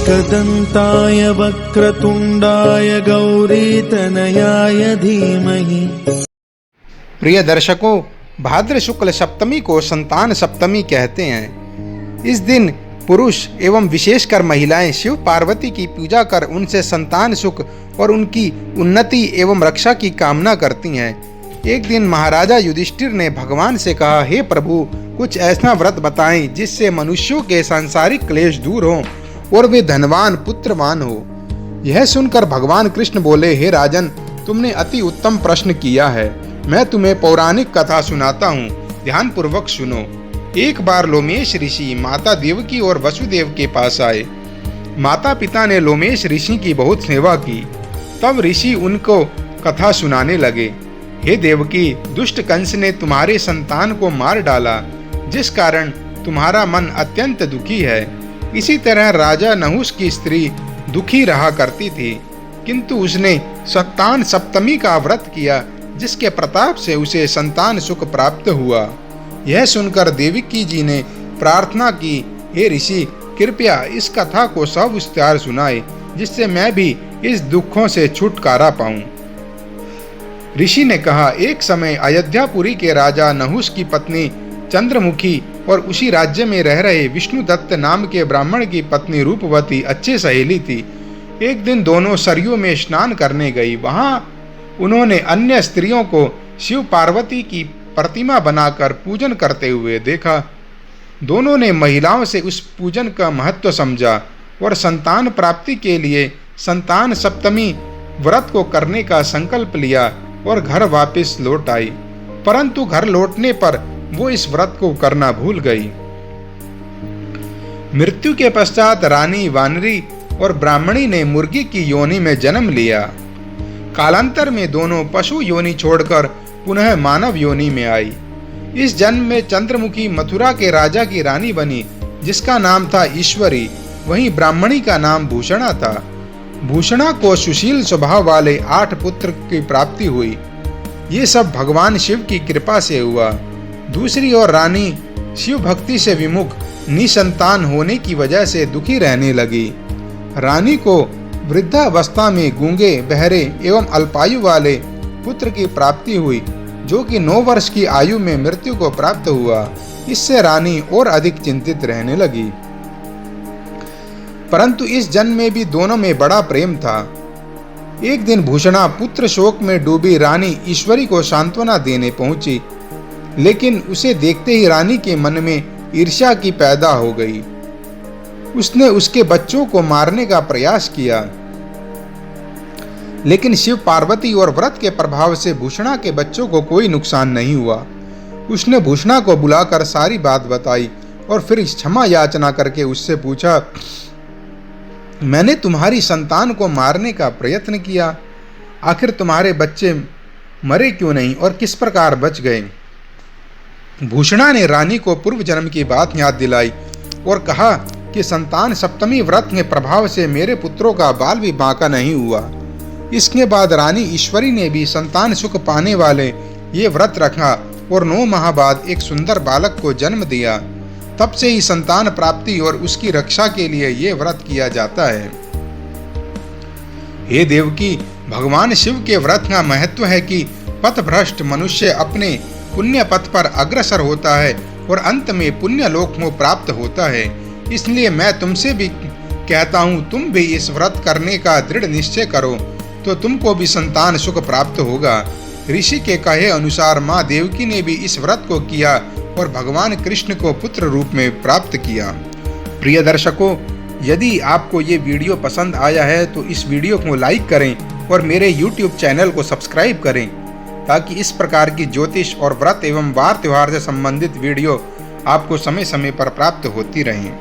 एकदन्ताय वक्रतुण्डाय गौरीतनयाय धीमहि। प्रिय दर्शकों, भाद्र शुक्ल सप्तमी को संतान सप्तमी कहते हैं। इस दिन पुरुष एवं विशेषकर महिलाएं शिव पार्वती की पूजा कर उनसे संतान सुख और उनकी उन्नति एवं रक्षा की कामना करती हैं। एक दिन महाराजा युधिष्ठिर ने भगवान से कहा, हे प्रभु, कुछ ऐसा व्रत बताएं जिससे मनुष्यों के सांसारिक क्लेश दूर हों और वे धनवान पुत्रवान हो। यह सुनकर भगवान कृष्ण बोले, हे राजन, तुमने अति उत्तम प्रश्न किया है। मैं तुम्हें पौराणिक कथा सुनाता हूँ, ध्यान पूर्वक सुनो। एक बार लोमेश ऋषि माता देवकी और वसुदेव के पास आए। माता पिता ने लोमेश ऋषि की बहुत सेवा की। तब ऋषि उनको कथा सुनाने लगे। हे देवकी, दुष्ट कंस ने तुम्हारे संतान को मार डाला, जिस कारण तुम्हारा मन अत्यंत दुखी है। इसी तरह राजा नहुष की स्त्री दुखी रहा करती थी, किंतु उसने संतान सप्तमी का व्रत किया, जिसके प्रताप से उसे संतान सुख प्राप्त हुआ। यह सुनकर देवकी जी ने प्रार्थना की, हे ऋषि, कृपया इस कथा को सविस्तार सुनाए, जिससे मैं भी इस दुखों से छुटकारा पाऊं। ऋषि ने कहा, एक समय अयोध्यापुरी के राजा नहुष की पत्नी चंद्रमुखी और उसी राज्य में रह रहे विष्णुदत्त नाम के ब्राह्मण की पत्नी रूपवती अच्छी सहेली थी। एक दिन दोनों सरयू में स्नान करने गई। वहां उन्होंने अन्य स्त्रियों को शिव पार्वती की प्रतिमा बनाकर पूजन करते हुए देखा। दोनों ने महिलाओं से उस पूजन का महत्व समझा और संतान प्राप्ति के लिए संतान सप्तमी व्रत को करने का संकल्प लिया और घर वापस लौट आई। परंतु घर लौटने पर वो इस व्रत को करना भूल गई। मृत्यु के पश्चात रानी वानरी और ब्राह्मणी ने मुर्गी की योनि में जन्म लिया। कालांतर में दोनों पशु योनि छोड़कर पुनः मानव योनि में आई। इस जन्म में चंद्रमुखी मथुरा के राजा की रानी बनी, जिसका नाम था ईश्वरी। वहीं ब्राह्मणी का नाम भूषणा था। भूषणा को सुशील स्वभाव वाले 8 पुत्र की प्राप्ति हुई। ये सब भगवान शिव की कृपा से हुआ। दूसरी ओर रानी शिव भक्ति से विमुख निसंतान होने की वजह से दुखी रहने लगी। रानी को वृद्धावस्था में गूंगे, बहरे एवं अल्पायु वाले पुत्र की प्राप्ति हुई, जो कि 9 वर्ष की आयु में मृत्यु को प्राप्त हुआ। इससे रानी और अधिक चिंतित रहने लगी। परंतु इस जन्म में भी दोनों में बड़ा प्रेम था। एक दिन भूषणा पुत्र शोक में डूबी रानी ईश्वरी को सांत्वना देने पहुंची, लेकिन उसे देखते ही रानी के मन में ईर्ष्या की पैदा हो गई। उसने उसके बच्चों को मारने का प्रयास किया, लेकिन शिव पार्वती और व्रत के प्रभाव से भूषणा के बच्चों को कोई नुकसान नहीं हुआ। उसने भूषणा को बुलाकर सारी बात बताई और फिर क्षमा याचना करके उससे पूछा, मैंने तुम्हारी संतान को मारने का प्रयत्न किया, आखिर तुम्हारे बच्चे मरे क्यों नहीं और किस प्रकार बच गए? भूषणा ने रानी को पूर्व जन्म की बात याद दिलाई और कहा कि संतान सप्तमी व्रत के प्रभाव से मेरे पुत्रों का बाल भी बांका नहीं हुआ। इसके बाद रानी ईश्वरी ने भी संतान सुख पाने वाले ये व्रत रखा और 9 माह बाद एक सुंदर बालक को जन्म दिया। तब से ही संतान प्राप्ति और उसकी रक्षा के लिए ये व्रत किया जाता है। हे देवकी, भगवान शिव के व्रत का महत्व है कि पथभ्रष्ट मनुष्य अपने पुण्य पथ पर अग्रसर होता है और अंत में पुण्य लोक को प्राप्त होता है। इसलिए मैं तुमसे भी कहता हूँ, तुम भी इस व्रत करने का दृढ़ निश्चय करो, तो तुमको भी संतान सुख प्राप्त होगा। ऋषि के कहे अनुसार माँ देवकी ने भी इस व्रत को किया और भगवान कृष्ण को पुत्र रूप में प्राप्त किया। प्रिय दर्शकों, यदि आपको ये वीडियो पसंद आया है तो इस वीडियो को लाइक करें और मेरे YouTube चैनल को सब्सक्राइब करें, ताकि इस प्रकार की ज्योतिष और व्रत एवं वार त्योहार से संबंधित वीडियो आपको समय समय पर प्राप्त होती रहें।